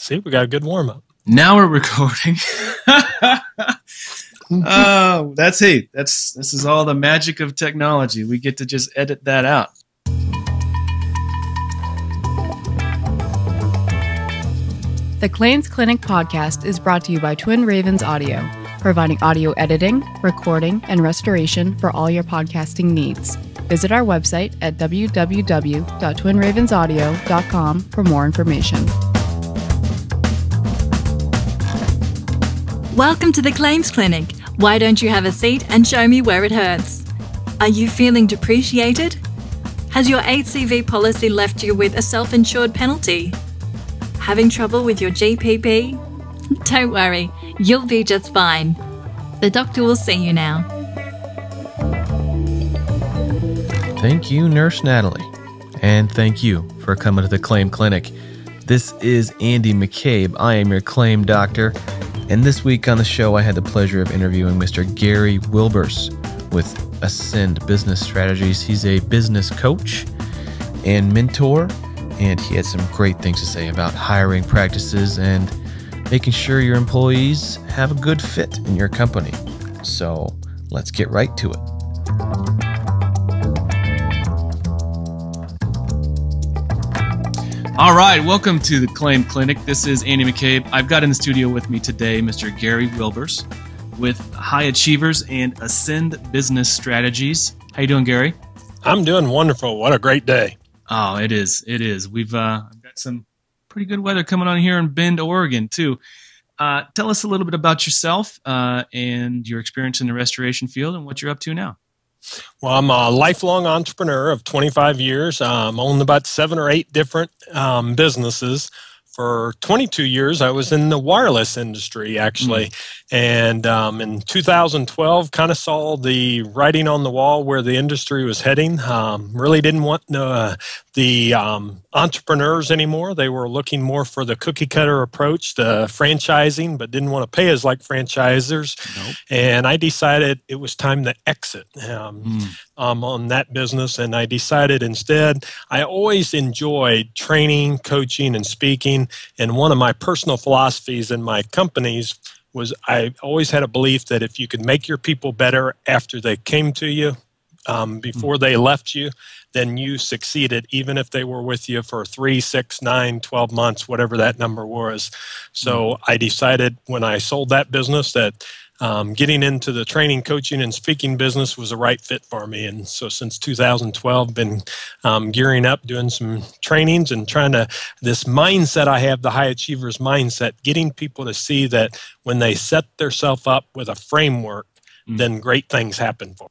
See, we got a good warm-up. Now we're recording. Oh, this is all the magic of technology. We get to just edit that out. The Claims Clinic podcast is brought to you by Twin Ravens Audio, providing audio editing, recording, and restoration for all your podcasting needs. Visit our website at www.twinravensaudio.com for more information. Welcome to the Claims Clinic. Why don't you have a seat and show me where it hurts? Are you feeling depreciated? Has your HCV policy left you with a self-insured penalty? Having trouble with your GPP? Don't worry, you'll be just fine. The doctor will see you now. Thank you, Nurse Natalie. And thank you for coming to the Claim Clinic. This is Andy McCabe. I am your claim doctor. And this week on the show, I had the pleasure of interviewing Mr. Gary Wilbers with Ascend Business Strategies. He's a business coach and mentor, and he had some great things to say about hiring practices and making sure your employees have a good fit in your company. So let's get right to it. All right, welcome to the Claim Clinic. This is Andy McCabe. I've got in the studio with me today Mr. Gary Wilbers with High Achievers and Ascend Business Strategies. How you doing, Gary? I'm doing wonderful. What a great day. Oh, it is. It is. We've got some pretty good weather coming on here in Bend, Oregon, too. Tell us a little bit about yourself and your experience in the restoration field and what you're up to now. Well, I'm a lifelong entrepreneur of 25 years. Owned about 7 or 8 different businesses. For 22 years, I was in the wireless industry, actually. And in 2012, kind of saw the writing on the wall where the industry was heading. Really didn't want the entrepreneurs anymore. They were looking more for the cookie cutter approach, the franchising, but didn't want to pay us like franchisers. Nope. And I decided it was time to exit on that business. And I decided instead, I always enjoyed training, coaching, and speaking. And one of my personal philosophies in my companies was I always had a belief that if you could make your people better after they came to you, before they left you, then you succeeded, even if they were with you for 3, 6, 9, 12 months, whatever that number was. So I decided when I sold that business that getting into the training, coaching, and speaking business was a right fit for me. And so since 2012, been gearing up, doing some trainings and trying to, this mindset I have, the high achievers mindset, getting people to see that when they set themselves up with a framework, then great things happen for them.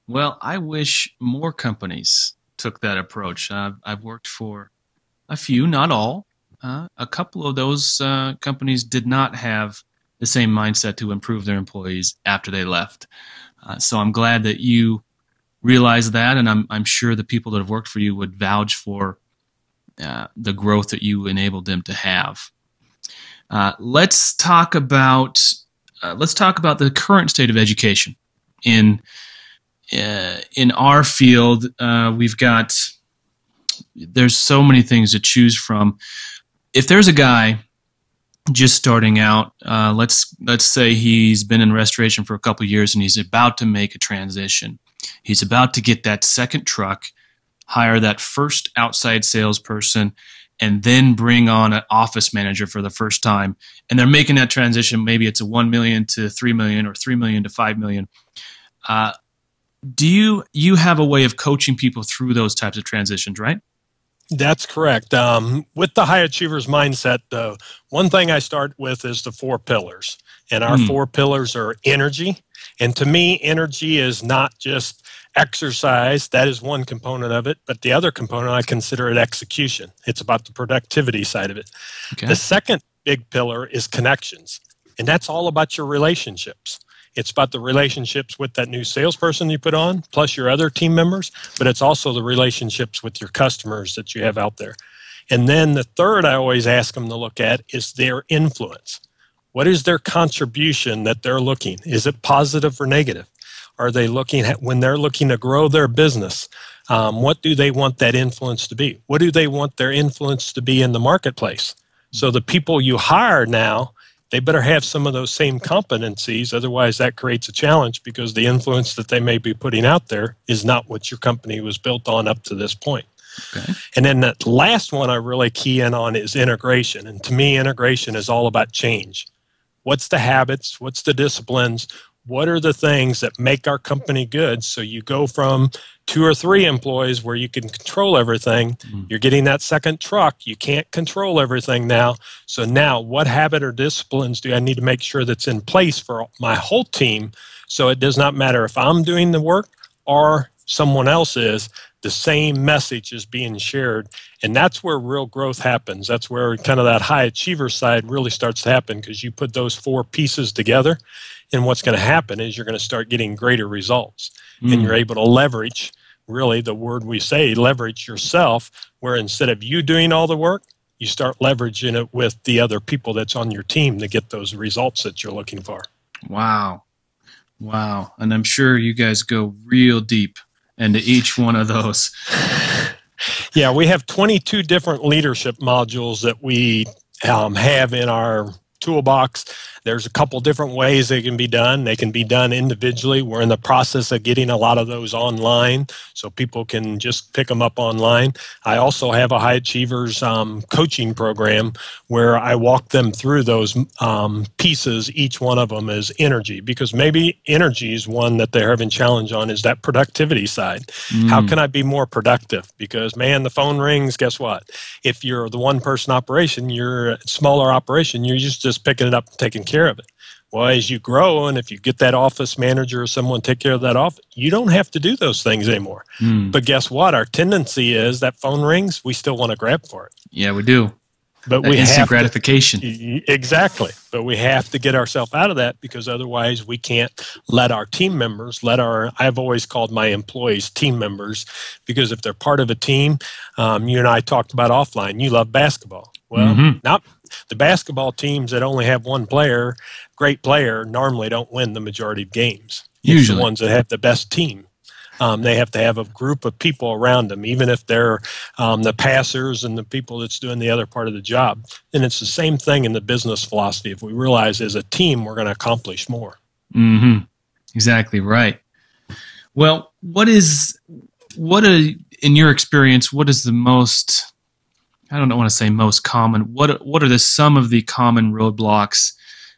Well, I wish more companies took that approach. I've worked for a few, not all. A couple of those companies did not have the same mindset to improve their employees after they left. So I'm glad that you realized that, and I'm sure the people that have worked for you would vouch for the growth that you enabled them to have. Let's talk about the current state of education in our field. There's so many things to choose from. If there's a guy just starting out, let's say he's been in restoration for a couple of years and he's about to make a transition. He's about to get that second truck, hire that first outside salesperson, and then bring on an office manager for the first time. And they're making that transition. Maybe it's a $1 million to $3 million or $3 million to $5 million. Do you have a way of coaching people through those types of transitions, right? That's correct. With the high achievers mindset, though, one thing I start with is the 4 pillars. And our 4 pillars are energy. And to me, energy is not just exercise. That is one component of it. But the other component, I consider it execution. It's about the productivity side of it. Okay. The second big pillar is connections. And that's all about your relationships. It's about the relationships with that new salesperson you put on, plus your other team members, but it's also the relationships with your customers that you have out there. And then the third I always ask them to look at is their influence. What is their contribution that they're looking? Is it positive or negative? Are they looking at, when they're looking to grow their business, what do they want that influence to be? What do they want their influence to be in the marketplace? So the people you hire now, they better have some of those same competencies. Otherwise, that creates a challenge because the influence that they may be putting out there is not what your company was built on up to this point. Okay. And then the last one I really key in on is integration. And to me, integration is all about change. What's the habits? What's the disciplines? What are the things that make our company good? So you go from 2 or 3 employees where you can control everything. You're getting that second truck. You can't control everything now. So now what habit or disciplines do I need to make sure that's in place for my whole team so it does not matter if I'm doing the work or someone else is, the same message is being shared. And that's where real growth happens. That's where kind of that high achiever side really starts to happen because you put those 4 pieces together. And what's going to happen is you're going to start getting greater results. And you're able to leverage, really the word we say, leverage yourself, where instead of you doing all the work, you start leveraging it with the other people that's on your team to get those results that you're looking for. Wow. And I'm sure you guys go real deep into each one of those. Yeah, we have 22 different leadership modules that we have in our toolbox. There's a couple different ways they can be done. They can be done individually. We're in the process of getting a lot of those online so people can just pick them up online. I also have a High Achievers coaching program where I walk them through those pieces. Each one of them is energy, because maybe energy is one that they're having challenge on, is that productivity side. How can I be more productive? Because, man, the phone rings, guess what? If you're the one-person operation, you're a smaller operation, you're just picking it up and taking care of it. Well, as you grow, and if you get that office manager or someone take care of that office, you don't have to do those things anymore. But guess what? Our tendency is that phone rings, we still want to grab for it. Yeah, we do. But that we instant have gratification. Exactly. But we have to get ourselves out of that, because otherwise we can't let our team members, I've always called my employees team members, because if they're part of a team, you and I talked about offline, you love basketball. Well, not the basketball teams that only have one player, great player, normally don't win the majority of games. Usually. It's the ones that have the best team. They have to have a group of people around them, even if they're the passers and the people that's doing the other part of the job. And it's the same thing in the business philosophy. If we realize as a team, we're going to accomplish more. Exactly right. Well, in your experience, what is the most, I don't want to say most common, what are some of the common roadblocks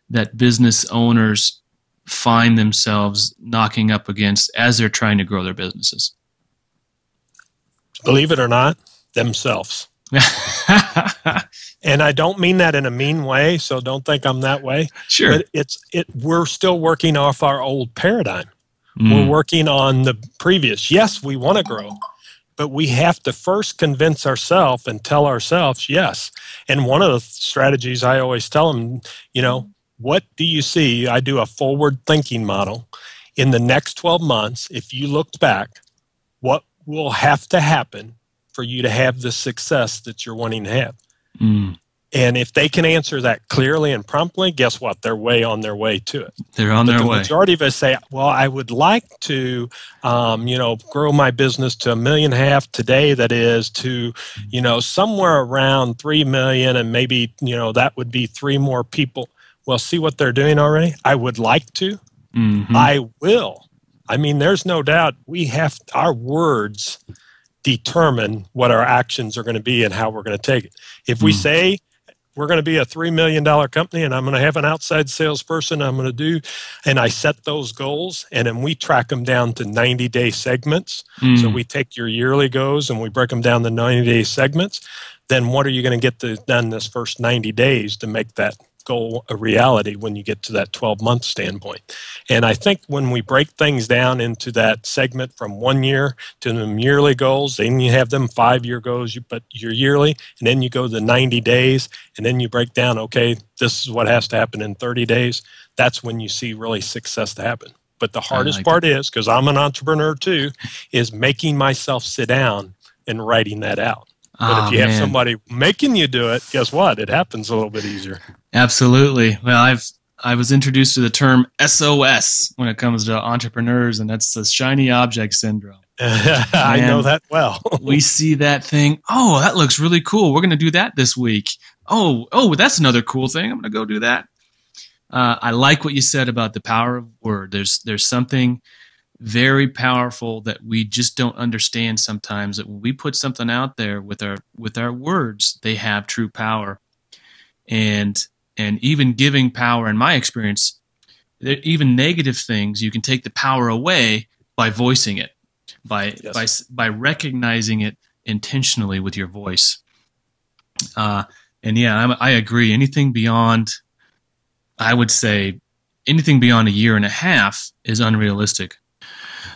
that business owners find themselves knocking up against as they're trying to grow their businesses? Believe it or not, themselves. And I don't mean that in a mean way, so don't think I'm that way. Sure. But we're still working off our old paradigm. We're working on the previous. Yes, we want to grow, but we have to first convince ourselves and tell ourselves yes. And one of the strategies I always tell them, what do you see? I do a forward thinking model. In the next 12 months, if you looked back, what will have to happen for you to have the success that you're wanting to have? And if they can answer that clearly and promptly, guess what? They're way on their way to it. They're on their way. The majority of us say, well, I would like to, grow my business to $1.5 million today. That is to, somewhere around 3 million, and maybe, that would be 3 more people. Well, see what they're doing already? I would like to. I will. I mean, there's no doubt our words determine what our actions are going to be and how we're going to take it. If we say we're going to be a $3 million company and I'm going to have an outside salesperson, and I set those goals, and then we track them down to 90-day segments. So we take your yearly goals and we break them down to 90-day segments. Then what are you going to get done this first 90 days to make that goal a reality when you get to that 12-month standpoint? And I think when we break things down into that segment from 1 year to the yearly goals, then you have them 5-year goals, but you're yearly, and then you go to 90 days, and then you break down, okay, this is what has to happen in 30 days. That's when you see really success to happen. But the hardest part is, because I'm an entrepreneur too, is making myself sit down and writing that out. But if you have somebody making you do it, guess what? It happens a little bit easier. Absolutely. Well, I was introduced to the term SOS when it comes to entrepreneurs, and that's the shiny object syndrome. I know that well. We see that thing. Oh, that looks really cool. We're going to do that this week. Oh, that's another cool thing. I'm going to go do that. I like what you said about the power of word. There's something very powerful that we just don't understand sometimes, that when we put something out there with our words, they have true power. And even giving power, in my experience, even negative things, you can take the power away by voicing it, by recognizing it intentionally with your voice. I agree. Anything beyond, I would say, anything beyond a year and a half is unrealistic.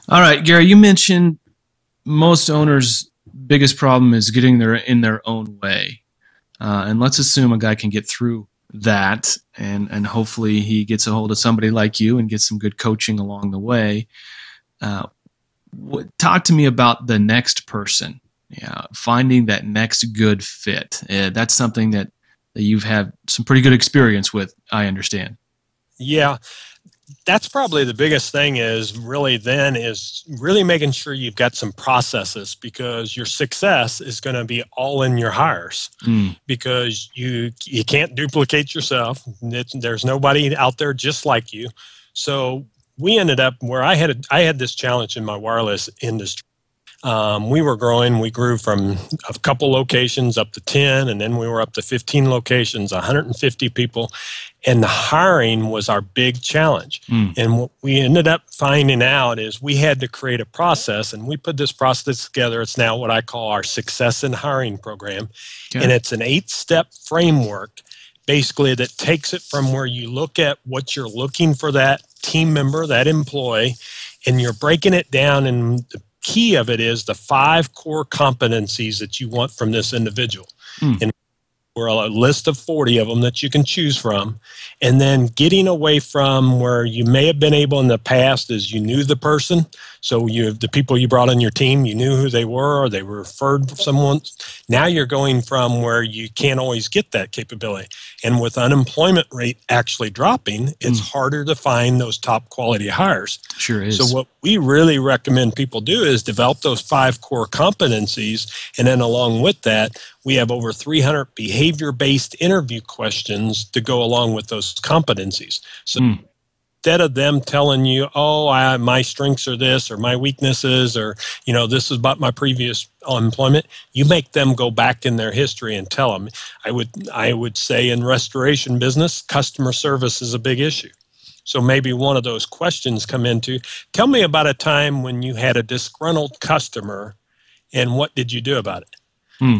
All right, Gary, you mentioned most owners' biggest problem is getting in their own way. And let's assume a guy can get through that, and hopefully he gets a hold of somebody like you and gets some good coaching along the way. Talk to me about the next person, finding that next good fit. That's something that you've had some pretty good experience with, I understand. Yeah. That's probably the biggest thing is really making sure you've got some processes, because your success is going to be all in your hires, because you can't duplicate yourself. There's nobody out there just like you. So we ended up where I had this challenge in my wireless industry. We were growing. We grew from a couple locations up to 10, and then we were up to 15 locations, 150 people. And the hiring was our big challenge. And what we ended up finding out is we had to create a process, and we put this process together. It's now what I call our Success in Hiring program. Okay. And it's an 8-step framework, basically, that takes it from where you look at what you're looking for that team member, that employee, and you're breaking it down. And the key of it is the 5 core competencies that you want from this individual. And we're a list of 40 of them that you can choose from. And then getting away from where you may have been able in the past is you knew the person. So the people you brought on your team, you knew who they were, or they were referred to someone. Now you're going from where you can't always get that capability. And with unemployment rate actually dropping, it's harder to find those top quality hires. Sure is. So what we really recommend people do is develop those 5 core competencies. And then along with that, we have over 300 behavior-based interview questions to go along with those competencies. So instead of them telling you, my strengths are this, or my weaknesses, or, this is about my previous employment, you make them go back in their history and tell them. I would say in restoration business, customer service is a big issue. So maybe one of those questions come into, tell me about a time when you had a disgruntled customer and what did you do about it?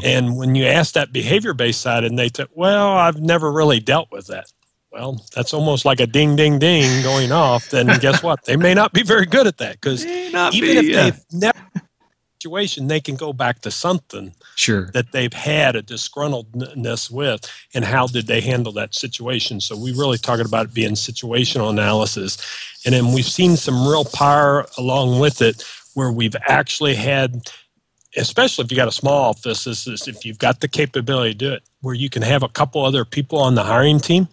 And when you ask that behavior-based side and they say, well, I've never really dealt with that. Well, that's almost like a ding, ding, ding going off. Then guess what? They may not be very good at that, because even if they've never had a situation, they can go back to something that they've had a disgruntledness with, and how did they handle that situation. So we really talking about it being situational analysis. And then we've seen some real power along with it, where we've actually had, especially if you got a small office, if you've got the capability to do it, where you can have a couple other people on the hiring team,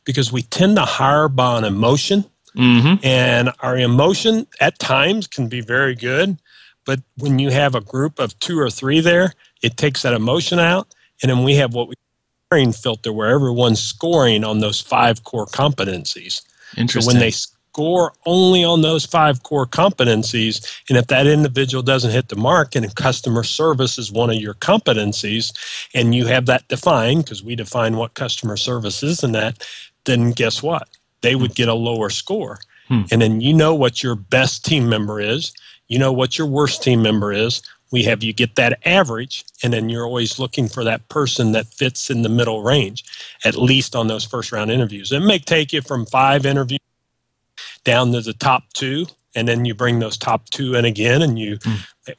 because we tend to hire by an emotion. And our emotion at times can be very good, but when you have a group of 2 or 3 there, it takes that emotion out. And then we have what we call a scoring filter, where everyone's scoring on those 5 core competencies. Interesting. So when they score only on those 5 core competencies, and if that individual doesn't hit the mark, and customer service is one of your competencies, and you have that defined, because we define what customer service is in that, then guess what? They would get a lower score. And then you know what your best team member is. You know what your worst team member is. We have you get that average, and then you're always looking for that person that fits in the middle range, at least on those first round interviews. It may take you from 5 interviews down to the top 2, and then you bring those top 2 in again, and you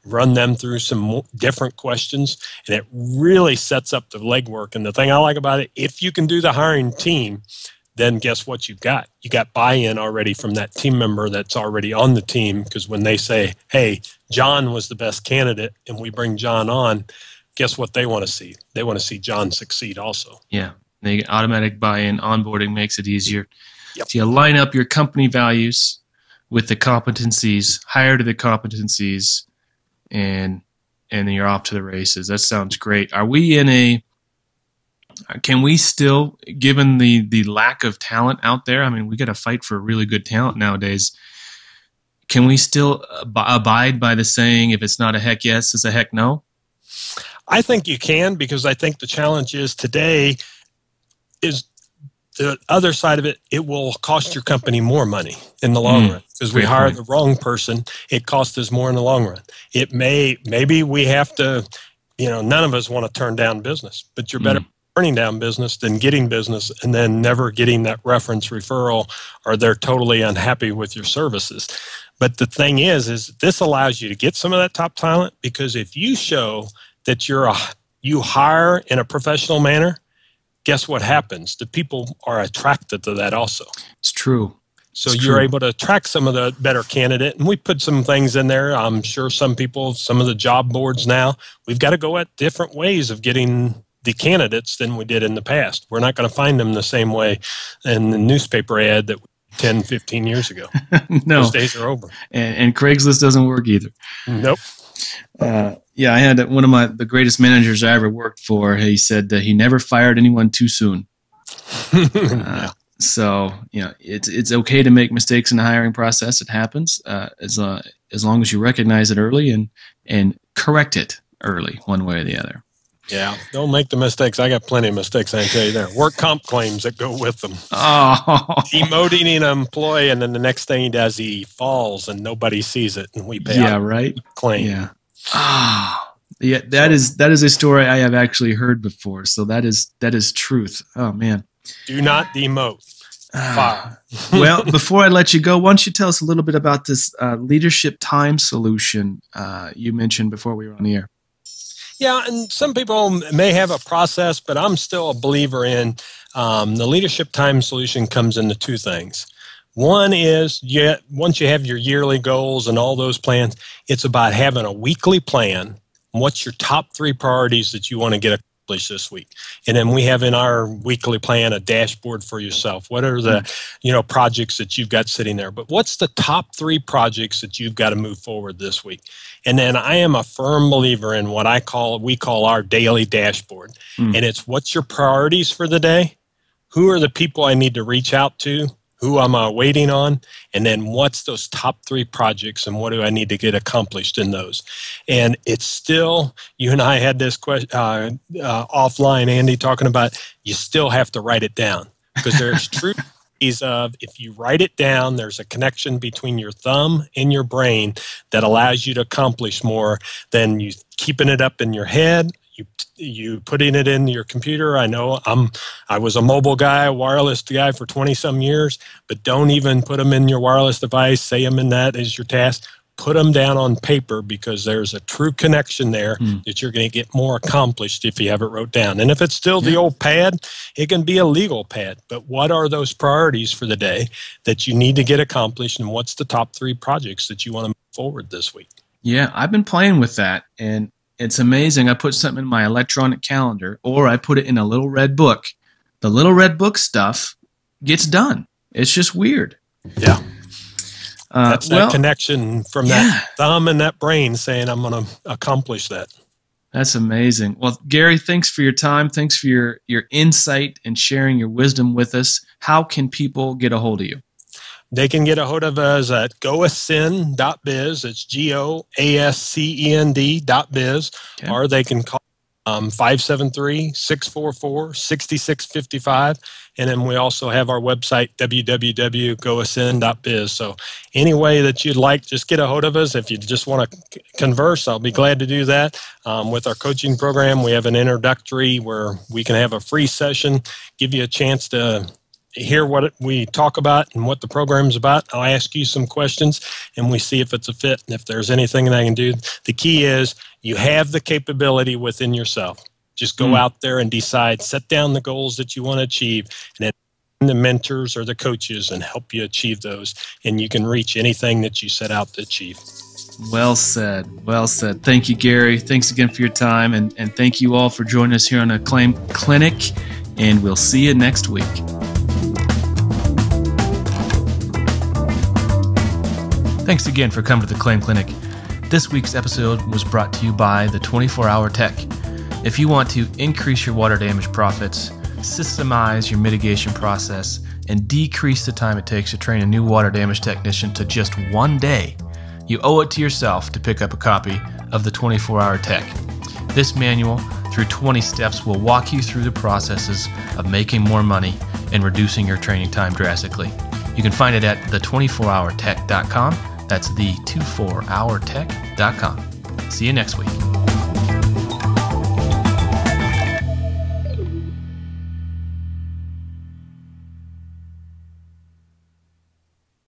run them through some different questions, and it really sets up the legwork. And the thing I like about it, if you can do the hiring team, then guess what you've got? You got buy-in already from that team member that's already on the team, because when they say, hey, John was the best candidate, and we bring John on, guess what they want to see? They want to see John succeed also. Yeah, the automatic buy-in, onboarding makes it easier. Yep. So you line up your company values with the competencies, hire to the competencies, and then you're off to the races. That sounds great. Can we still, given the lack of talent out there, I mean, we got to fight for really good talent nowadays. Can we still abide by the saying, if it's not a heck yes, it's a heck no? I think you can, because I think the challenge is today is the other side of it. It will cost your company more money in the long run, because we hire the wrong person. It costs us more in the long run. Maybe we have to, none of us want to turn down business, but you're better turning down business than getting business and then never getting that reference referral, or they're totally unhappy with your services. But the thing is this allows you to get some of that top talent, because if you show that you hire in a professional manner, guess what happens? The people are attracted to that also. It's true. So you're able to attract some of the better candidate. And we put some things in there. I'm sure some of the job boards now, we've got to go at different ways of getting the candidates than we did in the past. We're not going to find them the same way in the newspaper ad that 10, 15 years ago. No. Those days are over. And Craigslist doesn't work either. Nope. Yeah, I had one of the greatest managers I ever worked for. He said that he never fired anyone too soon. So, it's okay to make mistakes in the hiring process. It happens as long as you recognize it early and correct it early, one way or the other. Yeah, don't make the mistakes. I got plenty of mistakes, I can tell you there. Work comp claims that go with them. Oh. Demoting an employee, and then the next thing he does, he falls and nobody sees it, and we pay out right. Claim. Yeah. Yeah, that is a story I have actually heard before. So that is truth. Oh man. Do not demote. Fire. Well, before I let you go, why don't you tell us a little bit about this leadership time solution you mentioned before we were on the air? Yeah, and some people may have a process, but I'm still a believer in the leadership time solution comes into two things. One is, once you have your yearly goals and all those plans, it's about having a weekly plan. What's your top 3 priorities that you want to get accomplished this week? And then we have in our weekly plan a dashboard for yourself. What are the projects that you've got sitting there? But what's the top 3 projects that you've got to move forward this week? And then I am a firm believer in what we call our daily dashboard. And it's what's your priorities for the day? Who are the people I need to reach out to? Who am I waiting on? And then what's those top 3 projects and what do I need to get accomplished in those? And it's still, you and I had this question offline, Andy, talking about you still have to write it down, because there's truth of if you write it down, there's a connection between your thumb and your brain that allows you to accomplish more than you keeping it up in your head. You putting it in your computer. I know I was a mobile guy, a wireless guy for 20-some years, but don't even put them in your wireless device. Say them in that as your task. Put them down on paper, because there's a true connection there that you're going to get more accomplished if you have it wrote down. And if it's still the old pad, it can be a legal pad. But what are those priorities for the day that you need to get accomplished, and what's the top 3 projects that you want to move forward this week? Yeah, I've been playing with that, and it's amazing. I put something in my electronic calendar, or I put it in a little red book. The little red book stuff gets done. It's just weird. Yeah. That's that connection from that thumb and that brain saying, I'm going to accomplish that. That's amazing. Well, Gary, thanks for your time. Thanks for your insight and sharing your wisdom with us. How can people get a hold of you? They can get a hold of us at goascend.biz. It's GOASCEND.biz. Okay. Or they can call 573-644-6655. And then we also have our website, www.goascend.biz. So any way that you'd like, just get a hold of us. If you just want to converse, I'll be glad to do that. With our coaching program, we have an introductory where we can have a free session, give you a chance to hear what we talk about and what the program's about. I'll ask you some questions and we see if it's a fit and if there's anything that I can do. The key is you have the capability within yourself. Just go out there and decide, set down the goals that you want to achieve, and then the mentors or the coaches and help you achieve those, and you can reach anything that you set out to achieve. Well said. Well said. Thank you, Gary. Thanks again for your time, and thank you all for joining us here on Acclaim Clinic, and we'll see you next week. Thanks again for coming to the Acclaim Clinic. This week's episode was brought to you by the 24-Hour Tech. If you want to increase your water damage profits, systemize your mitigation process, and decrease the time it takes to train a new water damage technician to just 1 day, you owe it to yourself to pick up a copy of the 24-Hour Tech. This manual, through 20 steps, will walk you through the processes of making more money and reducing your training time drastically. You can find it at the24hourtech.com. That's the 24hourtech.com. See you next week.